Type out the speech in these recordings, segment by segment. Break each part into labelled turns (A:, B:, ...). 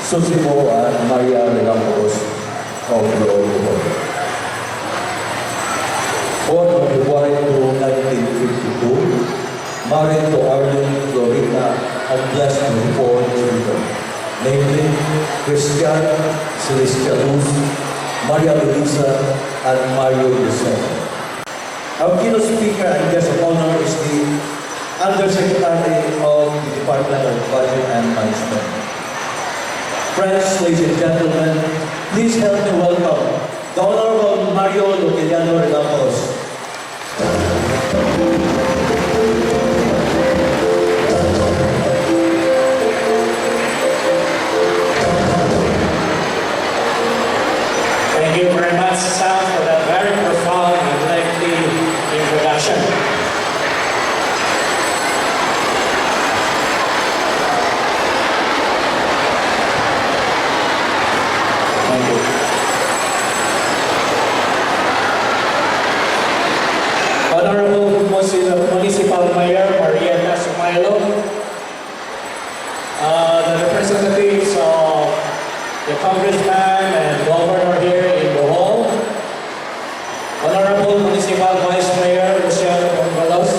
A: Susimo at Maria Relampagos of Bohol. Born on February 1952, married to Arlene Florita and blessed with 4 children, namely Christian, Celestia Luz, Maria Luisa, and Mario Usec. Our keynote speaker and guest of honor is the Undersecretary of the Department of Budget and Management. Friends, ladies and gentlemen, please help me welcome the Honorable Mario Luciliano Relampagos.
B: Thank you very much, Sam, for that very profound and lengthy introduction. Thank you. Honorable Municipal Mayor Marieta Sumailo, the representatives of the Congressman and Governor here in Bohol, Honorable Municipal Vice Mayor Luciano Bongalos,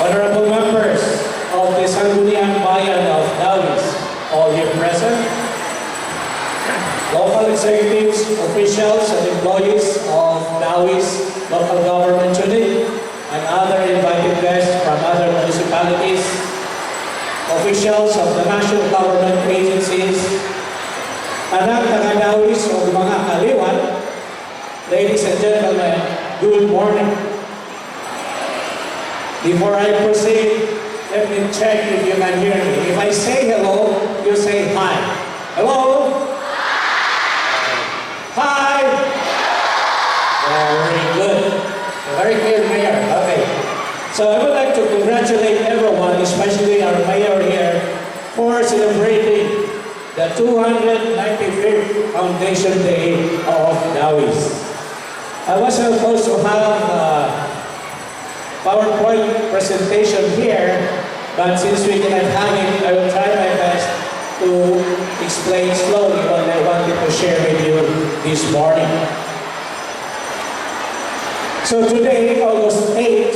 B: Honorable members of the Sangguniang Bayan of Dauis, all here present, local executives, officials, and employees of Dauis Local Government Unit, and other invited guests from other municipalities, officials of the national government agencies, anak taga Dauis o mga kaliwan, ladies and gentlemen, good morning. Before I proceed, let me check if you can hear me. If I say hello, you say hi. Hello? Hi! Very good. Very clear, Mayor. Okay. So I would like to congratulate everyone, especially our mayor here, for celebrating the 295th Foundation Day of Dauis. I was supposed to have a PowerPoint presentation here, but since we cannot have it, I will try my best to explain slowly what I wanted to share with you this morning. So today, August 8th,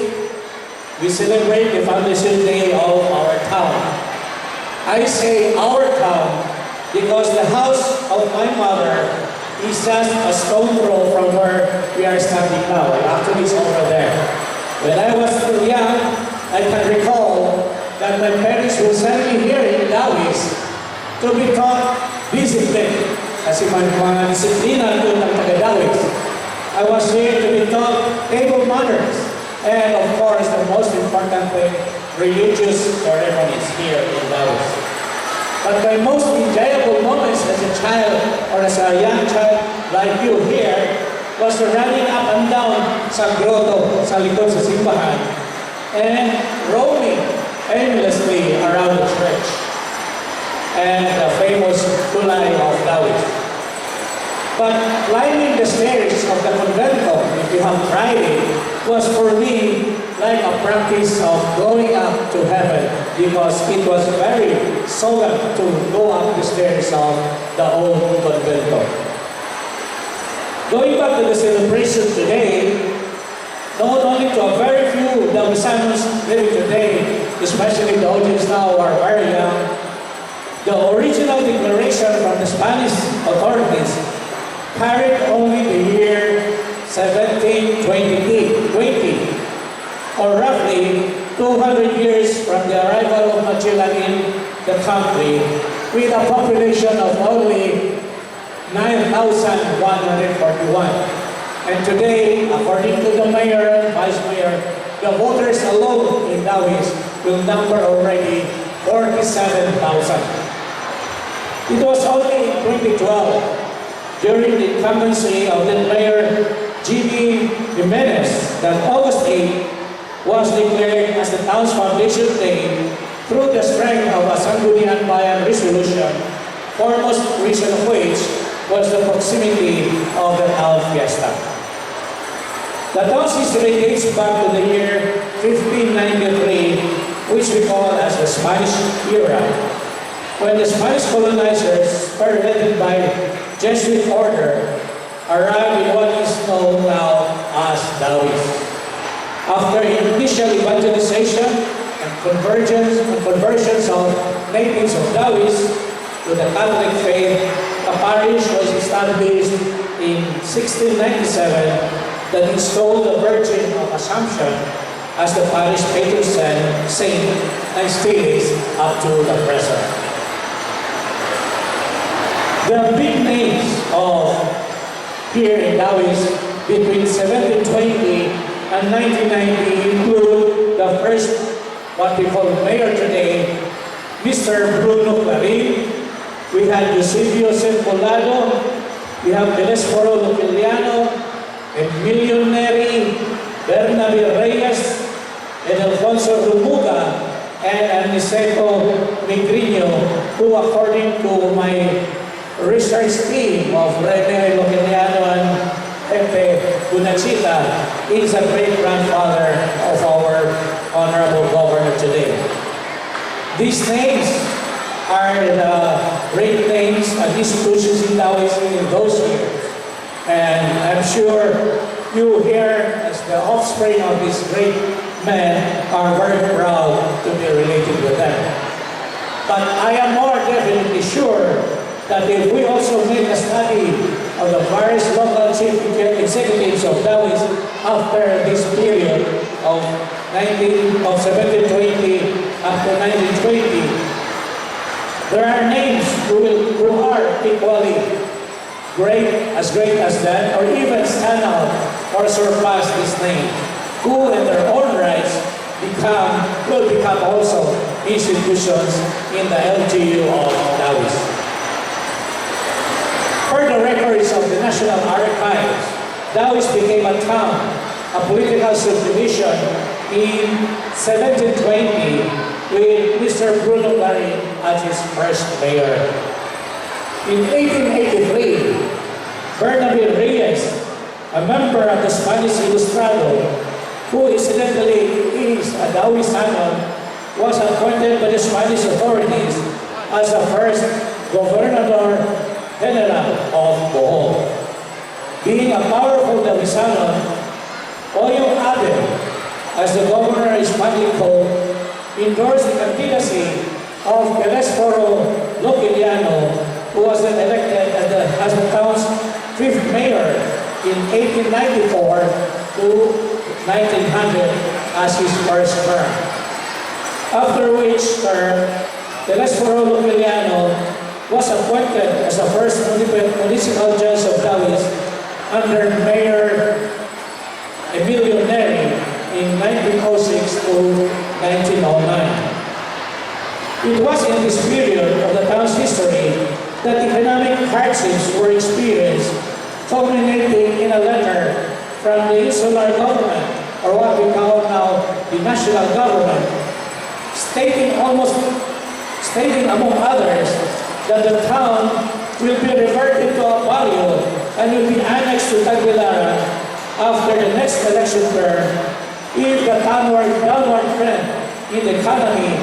B: we celebrate the Foundation Day of our town. I say our town because the house of my mother is just a stone throw from where we are standing now. Actually, it's over there. When I was still young, I can recall that my parents will send me here in Dauis to be taught discipline. Kasi mga disiplina doon ng taga-Dauis. I was here to be taught table manners. And of course, the most important thing, religious ceremonies here in Dauis. But my most enjoyable moments as a child or as a young child like you here was running up and down sa grotto, sa likod sa simbahan, and roaming aimlessly around the church and the famous tulay of Dauis. But climbing the stairs of the convento, if you have tried it, was for me like a practice of going up to heaven because it was very solemn to go up the stairs of the old convento. Going back to the celebration today, known only to a very few Dauisanos living today, especially the audience now who are very young, the original declaration from the Spanish authorities carried only the year 1720, or roughly 200 years from the arrival of Magellan in the country, with a population of only 9,141. And today, according to the mayor and vice mayor, the voters alone in Dauis will number already 47,000. It was only in 2012, during the incumbency of then Mayor Jimmy Jimenez, that August 8 was declared as the town's Foundation Day through the strength of a Sangguniang Bayan resolution, foremost reason of which was the proximity of the town fiesta. The town's history dates back to the year 1593, which we call as the Spanish era. when the Spanish colonizers, spearheaded by Jesuit order, arrived in what is known now as Dauis. After initial evangelization and conversions of natives of Dauis to the Catholic faith, a parish was established in 1697 that installed the Virgin of Assumption as the parish patron saint and still is up to the present. The big names of here in Dauis between 1720 and 1990 include the first, what we call mayor today, Mr. Bruno Clarín. We had Eusebio Sembolado, we have Telesforo Luciliano, Emilio Neri, Bernabe Reyes, and Alfonso Rumuga, and Aniceto Negriño, who according to my research team of Rene Luciliano and Pepe Bunachita is a great-grandfather of our Honorable Governor today. These names are the great names and institutions in Dauis in those years. And I'm sure you here, as the offspring of these great men, are very proud to be related with them. But I am more definitely sure that if we also make a study of the various local chief executives of Dauis after this period of 1720 up to 1920, there are names who are equally great as that, or even stand out or surpass this name, who in their own rights will become also institutions in the LGU of Dauis. Per the records of the National Archives, Dauis became a town, a political subdivision in 1720 with Mr. Bruno Clarín as his first mayor. In 1883, Bernabe Reyes, a member of the Spanish Ilustrado, who incidentally is a Dauisano, was appointed by the Spanish authorities as the first Gobernador General of Bohol. Being a powerful Dauisano, Oyo Abe, as the governor is finally called, endorsed the candidacy of Telesforo Luciliano, who was then elected as the town's fifth mayor in 1894 to 1900 as his first term. After which term, Telesforo Luciliano was appointed as the first municipal judge of Dauis under Mayor Emilio Neri in 1906 to 1909. It was in this period of the town's history that economic hardships were experienced, culminating in a letter from the insular government, or what we call now the national government, stating among others that the town will be reverted to a barrio and will be annexed to Tagbilaran after the next election term if the downward trend in the economy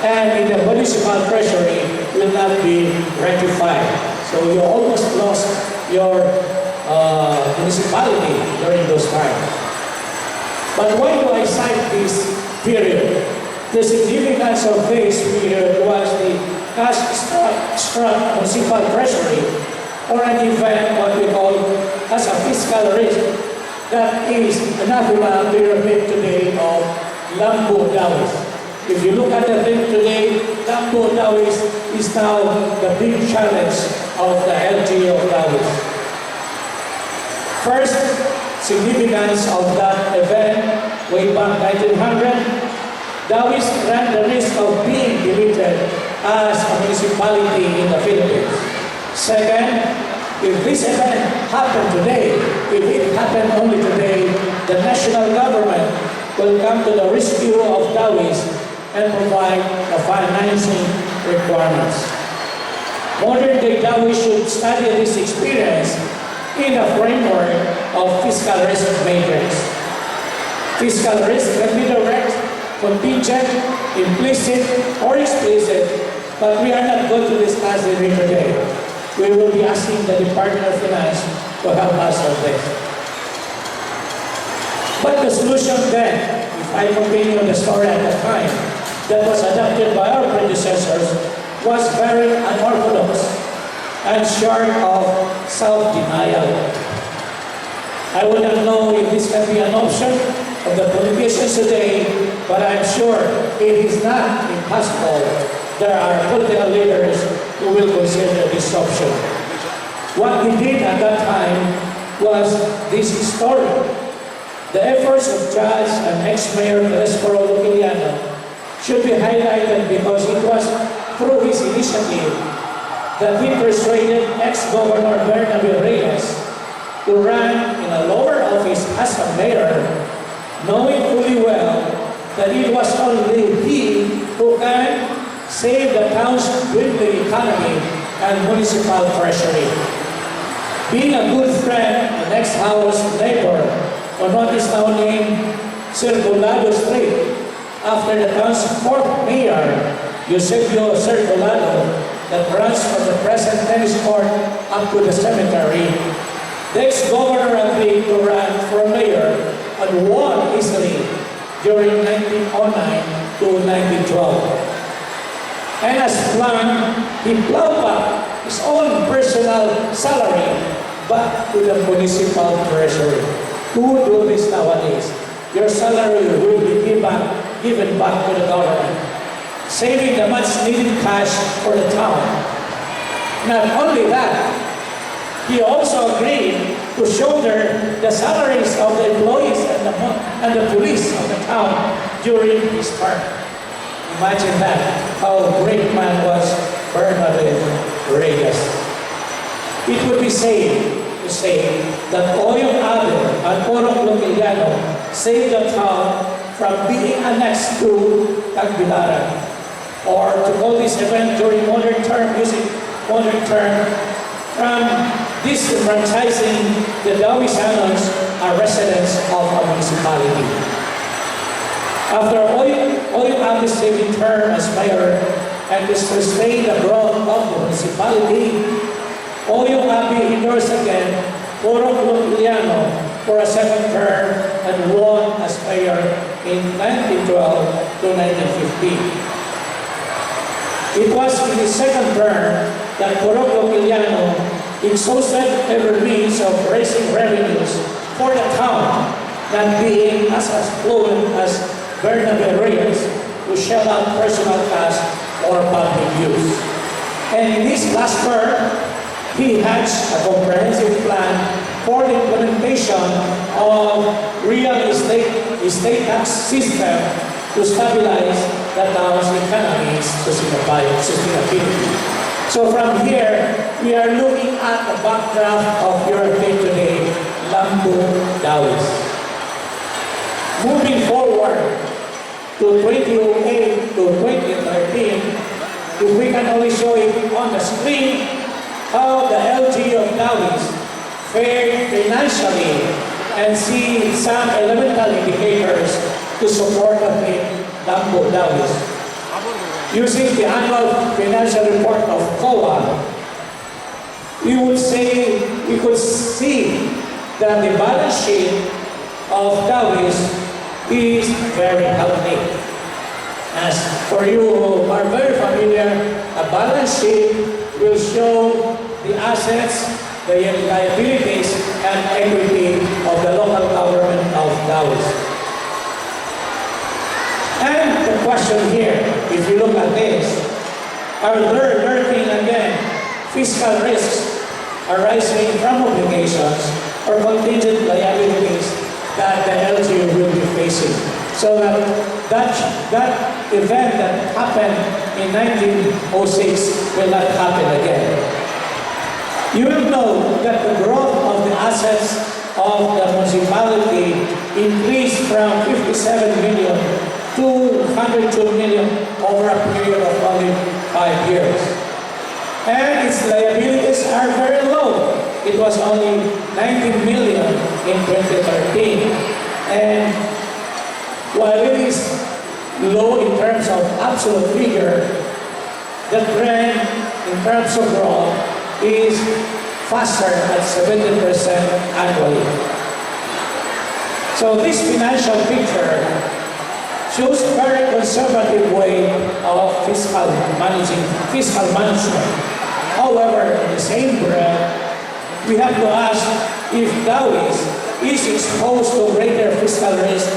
B: and in the municipal treasury will not be rectified. So you almost lost your municipality during those times. But why do I cite this period? The significance of this period was the cash-strapped municipal treasury, or an event what we call as a fiscal risk that is anathema pyramid today of Lambo Dauis. If you look at the thing today, Lambo Dauis is now the big challenge of the LGU of Dauis. First significance of that event way back 1900, Dauis ran the risk of being deleted as a municipality in the Philippines. Second, if this event happened today, if it happened only today, the national government will come to the rescue of Dauis and provide the financing requirements. Modern day Dauis should study this experience in the framework of fiscal risk matrix. Fiscal risk can be direct, contingent, implicit, or explicit, But we are not going to discuss it here today. We will be asking the Department of Finance to help us on this. But the solution then, if I continue the story at the time, that was adopted by our predecessors was very unorthodox and short of self-denial. I would not know if this can be an option of the politicians today, but I'm sure it is not impossible. There are political leaders who will consider this option. What we did at that time was this story. The efforts of Judge and ex-mayor Telesforo Luciliano should be highlighted because it was through his initiative that he persuaded ex-governor Bernabe Reyes to run in a lower office as a mayor, knowing fully well that it was only he who can save the town's dwindling economy and municipal treasury. Being a good friend and ex-house neighbor on what is now named Circulado Street, after the town's fourth mayor, Usec Circulado, that runs from the present tennis court up to the cemetery, the ex-governor agreed to run for mayor and won easily during 1909 to 1912. And as planned, he plowed back his own personal salary back to the municipal treasury. Who would do this nowadays? Your salary will be given back to the government, saving the much needed cash for the town. Not only that, he also agreed to shoulder the salaries of the employees and the police of the town during his term. Imagine that, how great man was Bernabe Reyes. It would be safe to say that Oyong Abe and Orong Luciliano saved the town from being annexed to Tagbilaran, or to call this event during modern term, using modern term, from disenfranchising the Dauis are residents of a municipality. After Oyong Abe's saving term as mayor and to sustain the growth of the municipality, Oyong Abe endorsed again Orong Luciliano for a second term and won as mayor in 1912 to 1915. It was in his second term that Orong Luciliano exhausted every means of raising revenues for the town, not being as affluent as Bernabe Reyes, who shelled out personal cash for public use. And in this last term, he hatched a comprehensive plan for the implementation of real estate tax system to stabilize the town's economy sustainability. So from here, we are looking at the backdrop of your theme today, Dauis. Moving forward to 2008 to 2013, if we can only show it on the screen, how the LG of Dauis fared financially and see some elemental indicators to support the theme Dauis. Using the annual financial report of COA, we could see that the balance sheet of Dauis is very healthy. As for you who are very familiar, a balance sheet will show the assets, the liabilities, and equity of the local government of Dauis. And the question here, if you look at this, are there lurking again fiscal risks arising from obligations or contingent liabilities that the LGU will be facing? So that event that happened in 1906 will not happen again. You will know that the growth of the assets of the municipality increased from 57 million to 102 million over a period of only 5 years. And its liabilities are very low. It was only 19 million in 2013. And while it is low in terms of absolute figure, the trend in terms of growth is faster at 70% annually. So this financial picture shows a very conservative way of fiscal management. However, in the same breath, we have to ask if Dauis is exposed to greater fiscal risk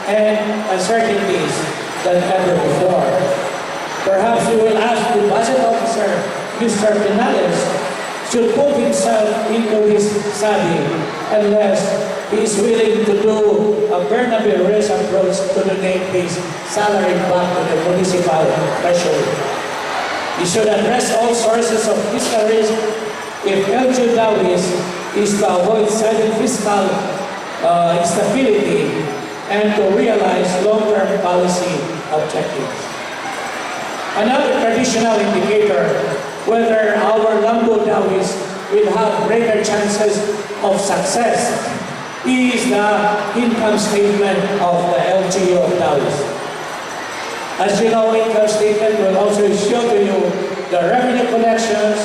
B: and uncertainties than ever before. Perhaps you will ask the budget officer, Mr. Pinales, should put himself into this study unless he is willing to do a Bernabe-Reyes approach to donate his salary back to the municipal treasury. He should address all sources of fiscal risk if LG Dauis is to avoid sudden fiscal instability and to realize long-term policy objectives. Another traditional indicator whether our Lambo Dauis will have greater chances of success is the income statement of the LGU of Dauis. As you know, income statement will also show to you the revenue collections,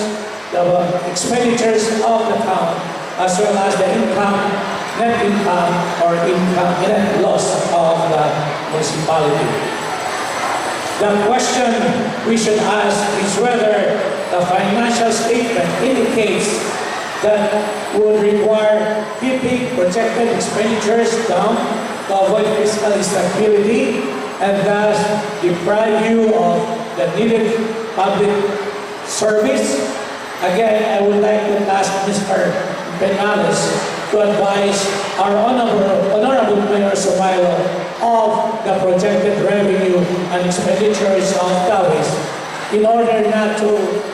B: the expenditures of the town, as well as the net income or net loss of the municipality. The question we should ask is whether the financial statement indicates that would require keeping projected expenditures down to avoid fiscal instability and thus deprive you of the needed public service. Again, I would like to ask Mr. Penales to advise our Honorable Mayor Sumailo of the projected revenue and expenditures of Dauis in order not to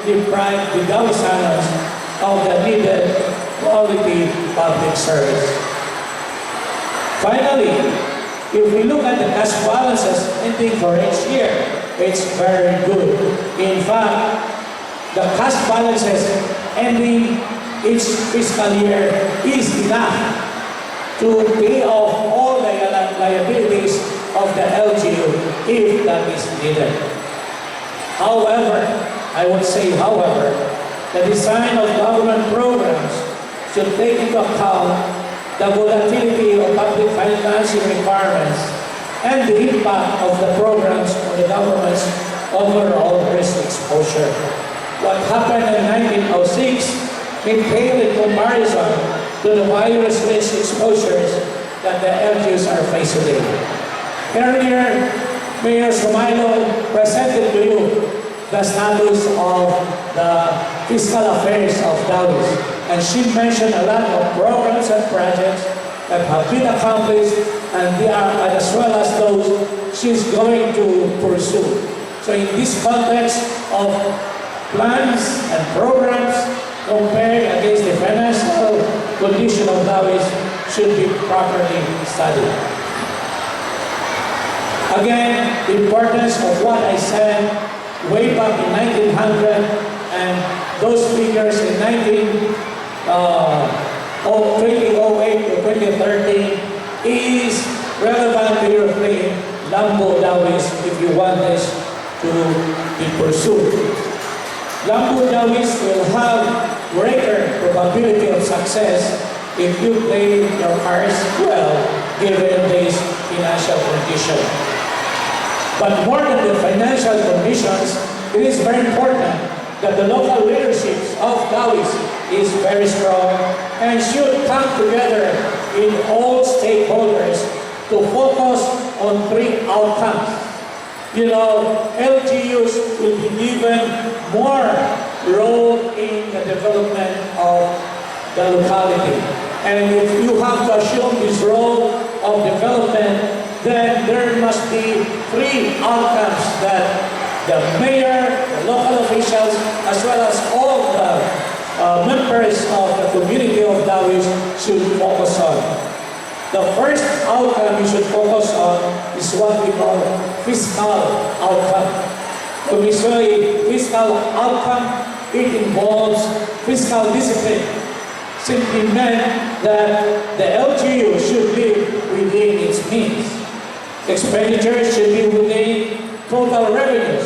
B: deprive the Dauisanos of the needed quality public service. Finally, if we look at the cash balances ending for each year, it's very good. In fact, the cash balances ending each fiscal year is enough to pay off all the liabilities of the LGU if that is needed. However, I would say, the design of government programs should take into account the volatility of public financing requirements and the impact of the programs on the government's overall risk exposure. What happened in 1906 may pale in comparison to the virus risk exposures that the LGUs are facing today. Earlier, Mayor Sumailo presented to you the status of the fiscal affairs of Dauis, and she mentioned a lot of programs and projects that have been accomplished, and they are as well as those she's going to pursue. So in this context of plans and programs compared against the financial condition of Dauis should be properly studied. Again, the importance of what I said way back in 1900 and those figures in 2008 to 2013 is relevant to your claim, Lambo Dauis, if you want this to be pursued. Lambo Dauis will have greater probability of success if you play your cards well, given this financial condition. But more than the financial conditions, it is very important that the local leadership of Dauis is very strong and should come together in all stakeholders to focus on three outcomes. You know, LGUs will be given more role in the development of the locality. And if you have to assume this role of development, then there must be three outcomes that the mayor, the local officials, as well as all the members of the community of Dauis should focus on. The first outcome you should focus on is what we call fiscal outcome. When we say fiscal outcome, it involves fiscal discipline. Simply meant that the LGU should live within its means. Expenditures should be within total revenues.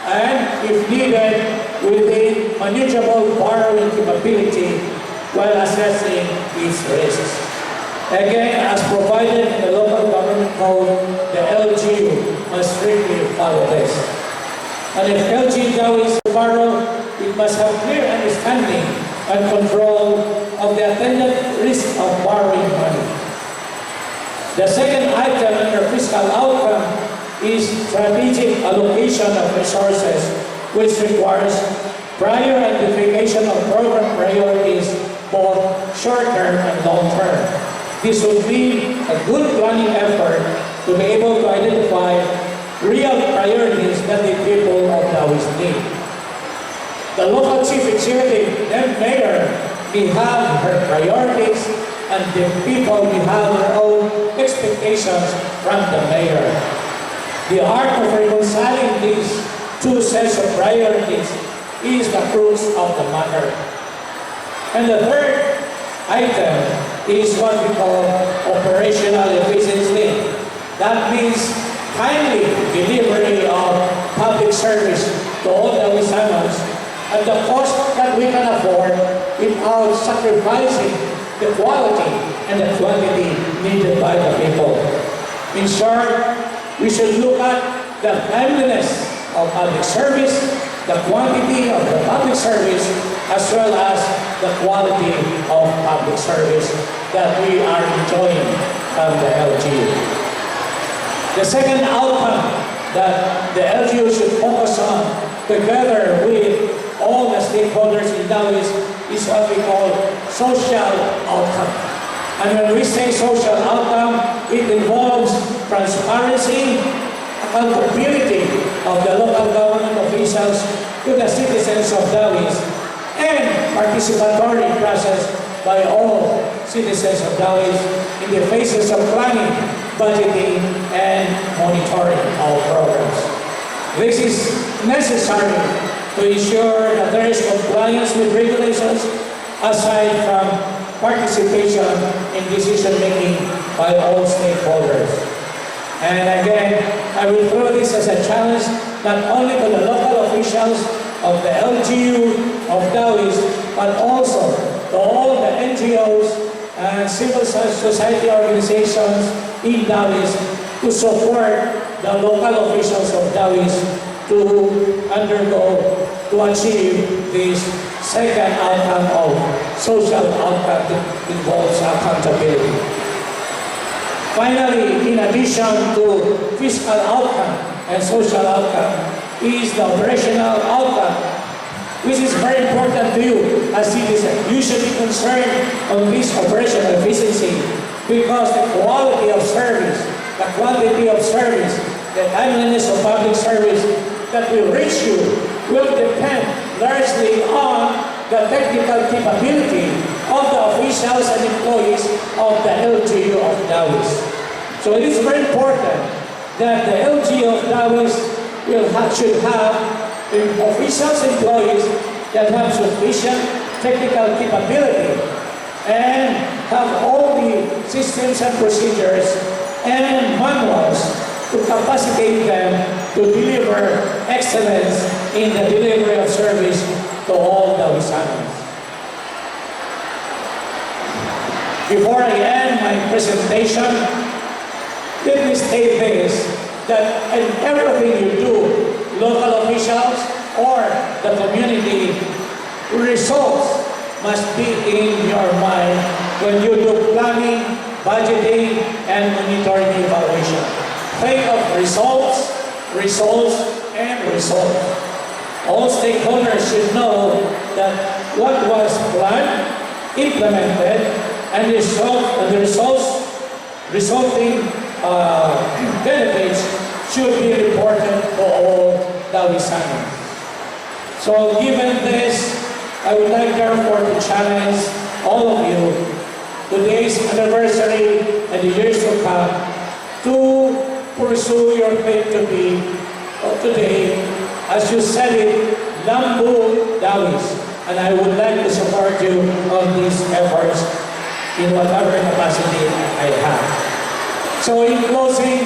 B: and, if needed, within manageable borrowing capability while assessing its risks. Again, as provided in the local government code, the LGU must strictly follow this. And if LG Dauis borrow, it must have clear understanding and control of the attendant risk of borrowing money. The second item under fiscal outcome is strategic allocation of resources, which requires prior identification of program priorities, both short-term and long-term. This would mean a good planning effort to be able to identify real priorities that the people of Dauis need. The local chief executive and mayor may have her priorities, and the people may have their own expectations from the mayor. The art of reconciling these two sets of priorities is the crux of the matter. And the third item is what we call operational efficiency. That means timely delivery of public service to all the Dauisanos at the cost that we can afford without sacrificing the quality and the quantity needed by the people. In short, we should look at the timeliness of public service, the quantity of the public service, as well as the quality of public service that we are enjoying from the LGU. The second outcome that the LGU should focus on, together with all the stakeholders in Dauis, is what we call social outcome. And when we say social outcome, it involves transparency, accountability of the local government officials to the citizens of Dauis, and participatory process by all citizens of Dauis in the phases of planning, budgeting, and monitoring our programs. This is necessary to ensure that there is compliance with regulations, aside from participation in decision-making by all stakeholders. And again, I will throw this as a challenge not only to the local officials of the LGU of Dauis, but also to all the NGOs and civil society organizations in Dauis to support the local officials of Dauis to achieve this second outcome of social outcome that involves accountability. Finally, in addition to fiscal outcome and social outcome, is the operational outcome, which is very important to you as citizens. You should be concerned on this operational efficiency because the quality of service, the quantity of service, the timeliness of public service that will reach you will depend largely on the technical capability of the officials and employees of the LGU of Dauis. So it is very important that the LGU of Dauis should have officials and employees that have sufficient technical capability and have all the systems and procedures and manuals to capacitate them to deliver excellence in the delivery of service to all Dauisanos. Before I end my presentation, let me state this, that in everything you do, local officials or the community, results must be in your mind when you do planning, budgeting, and monitoring evaluation. Think of results, and results. All stakeholders should know that what was planned, implemented, and the results resulting benefits should be reported to all Dauisanos. So given this, I would like therefore to challenge all of you, today's anniversary and the years to come, to pursue your claim to be today, as you said it, Lambu Dauis. And I would like to support you on these efforts in whatever capacity I have. So in closing,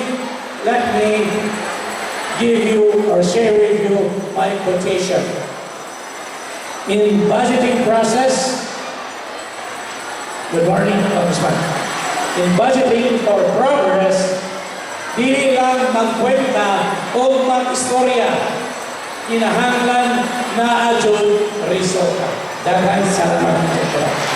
B: let me give you or share with you my quotation. In budgeting process, good morning, Congressman. In budgeting for progress, dili lang magkwenta o mag-istorya, kinahanglan na adjud resulta. Daghang salamat.